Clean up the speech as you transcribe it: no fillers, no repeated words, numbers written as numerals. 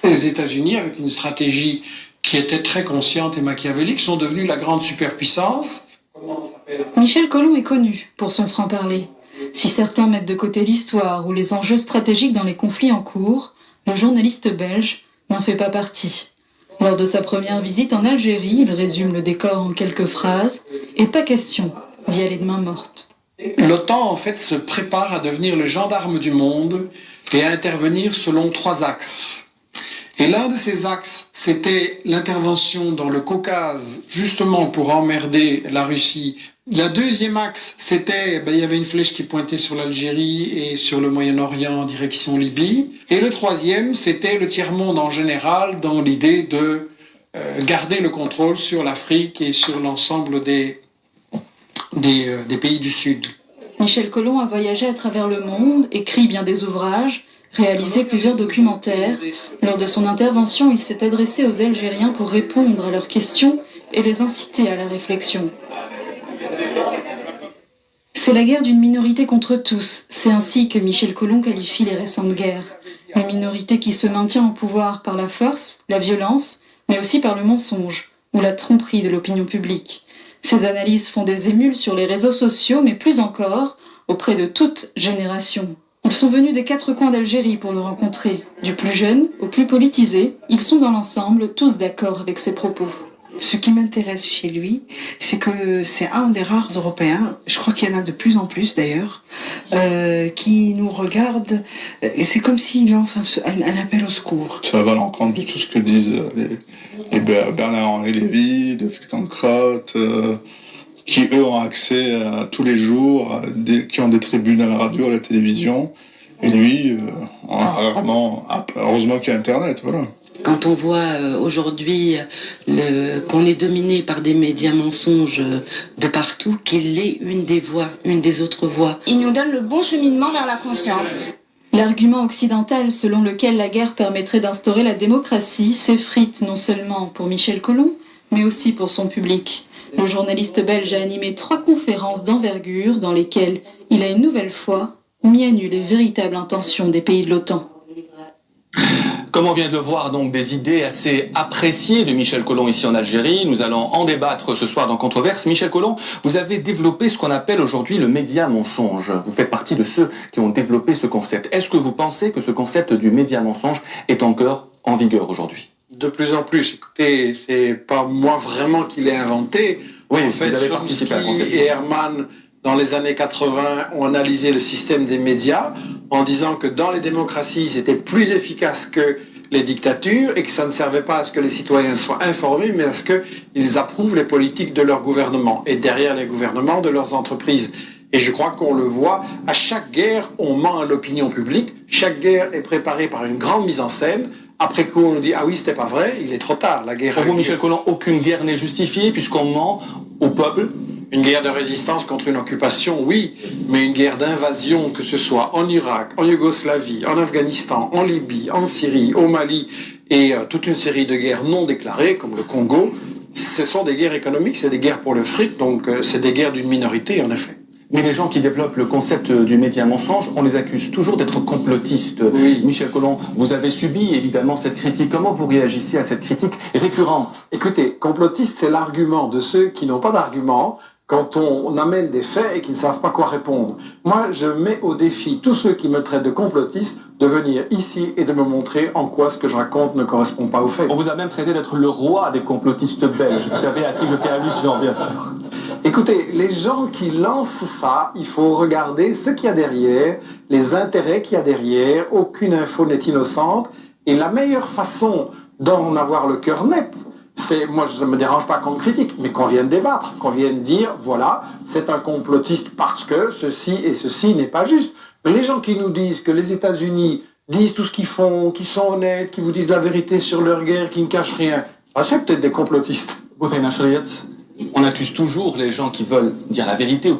Les États-Unis, avec une stratégie qui était très consciente et machiavélique, sont devenus la grande superpuissance. Michel Colomb est connu pour son franc-parler. Si certains mettent de côté l'histoire ou les enjeux stratégiques dans les conflits en cours, le journaliste belge n'en fait pas partie. Lors de sa première visite en Algérie, il résume le décor en quelques phrases et pas question d'y aller de main morte. L'OTAN, en fait, se prépare à devenir le gendarme du monde et à intervenir selon 3 axes. Et l'un de ces axes, c'était l'intervention dans le Caucase, justement pour emmerder la Russie. Le deuxième axe, c'était, il y avait une flèche qui pointait sur l'Algérie et sur le Moyen-Orient en direction Libye. Et le troisième, c'était le tiers-monde en général, dans l'idée de garder le contrôle sur l'Afrique et sur l'ensemble des pays du Sud. Michel Colomb a voyagé à travers le monde, écrit bien des ouvrages, réalisé plusieurs documentaires. Lors de son intervention, il s'est adressé aux Algériens pour répondre à leurs questions et les inciter à la réflexion. C'est la guerre d'une minorité contre tous. C'est ainsi que Michel Colomb qualifie les récentes guerres. Une minorité qui se maintient au pouvoir par la force, la violence, mais aussi par le mensonge ou la tromperie de l'opinion publique. Ces analyses font des émules sur les réseaux sociaux, mais plus encore auprès de toute génération. Ils sont venus des 4 coins d'Algérie pour le rencontrer. Du plus jeune au plus politisé, ils sont dans l'ensemble tous d'accord avec ses propos. Ce qui m'intéresse chez lui, c'est que c'est un des rares Européens, je crois qu'il y en a de plus en plus d'ailleurs, qui nous regarde, et c'est comme s'il lance un appel au secours. Ça va à l'encontre de tout ce que disent les Bernard-Henri Lévy, de Finkielkraut, qui eux ont accès tous les jours, qui ont des tribunes à la radio, à la télévision, et lui, heureusement qu'il y a Internet, voilà. Quand on voit aujourd'hui qu'on est dominé par des médias mensonges de partout, qu'il est une des voix, une des autres voix. Il nous donne le bon cheminement vers la conscience. L'argument occidental selon lequel la guerre permettrait d'instaurer la démocratie s'effrite non seulement pour Michel Colomb, mais aussi pour son public. Le journaliste belge a animé 3 conférences d'envergure dans lesquelles il a une nouvelle fois mis à nu les véritables intentions des pays de l'OTAN. Comme on vient de le voir, donc des idées assez appréciées de Michel Colomb ici en Algérie. Nous allons en débattre ce soir dans Controverse. Michel Colomb, vous avez développé ce qu'on appelle aujourd'hui le média mensonge. Vous faites partie de ceux qui ont développé ce concept. Est-ce que vous pensez que ce concept du média mensonge est encore en vigueur aujourd'hui? De plus en plus. Écoutez, c'est pas moi vraiment qui l'ai inventé. Oui, en fait, vous avez participé à la conception. Et Herman, dans les années 80, ont analysé le système des médias en disant que dans les démocraties, c'était plus efficace que les dictatures et que ça ne servait pas à ce que les citoyens soient informés, mais à ce qu'ils approuvent les politiques de leur gouvernement et derrière les gouvernements de leurs entreprises. Et je crois qu'on le voit, à chaque guerre, on ment à l'opinion publique. Chaque guerre est préparée par une grande mise en scène. Après coup, on nous dit « Ah oui, c'était pas vrai, il est trop tard, la guerre... » Pour vous, Michel Colomb, aucune guerre n'est justifiée puisqu'on ment au peuple. Une guerre de résistance contre une occupation, oui, mais une guerre d'invasion, que ce soit en Irak, en Yougoslavie, en Afghanistan, en Libye, en Syrie, au Mali, et toute une série de guerres non déclarées, comme le Congo, ce sont des guerres économiques, c'est des guerres pour le fric, donc c'est des guerres d'une minorité, en effet. Mais les gens qui développent le concept du média mensonge, on les accuse toujours d'être complotistes. Oui. Michel Colomb, vous avez subi évidemment cette critique. Comment vous réagissez à cette critique récurrente? Écoutez, complotiste, c'est l'argument de ceux qui n'ont pas d'argument quand on amène des faits et qui ne savent pas quoi répondre. Moi, je mets au défi tous ceux qui me traitent de complotiste de venir ici et de me montrer en quoi ce que je raconte ne correspond pas aux faits. On vous a même traité d'être le roi des complotistes belges. Vous savez à qui je fais allusion, bien sûr. Écoutez, les gens qui lancent ça, il faut regarder ce qu'il y a derrière, les intérêts qu'il y a derrière. Aucune info n'est innocente. Et la meilleure façon d'en avoir le cœur net, c'est, moi, ça ne me dérange pas qu'on critique, mais qu'on vienne débattre, qu'on vienne dire, voilà, c'est un complotiste parce que ceci et ceci n'est pas juste. Les gens qui nous disent que les États-Unis disent tout ce qu'ils font, qui sont honnêtes, qui vous disent la vérité sur leur guerre, qui ne cachent rien, c'est peut-être des complotistes. On accuse toujours les gens qui veulent dire la vérité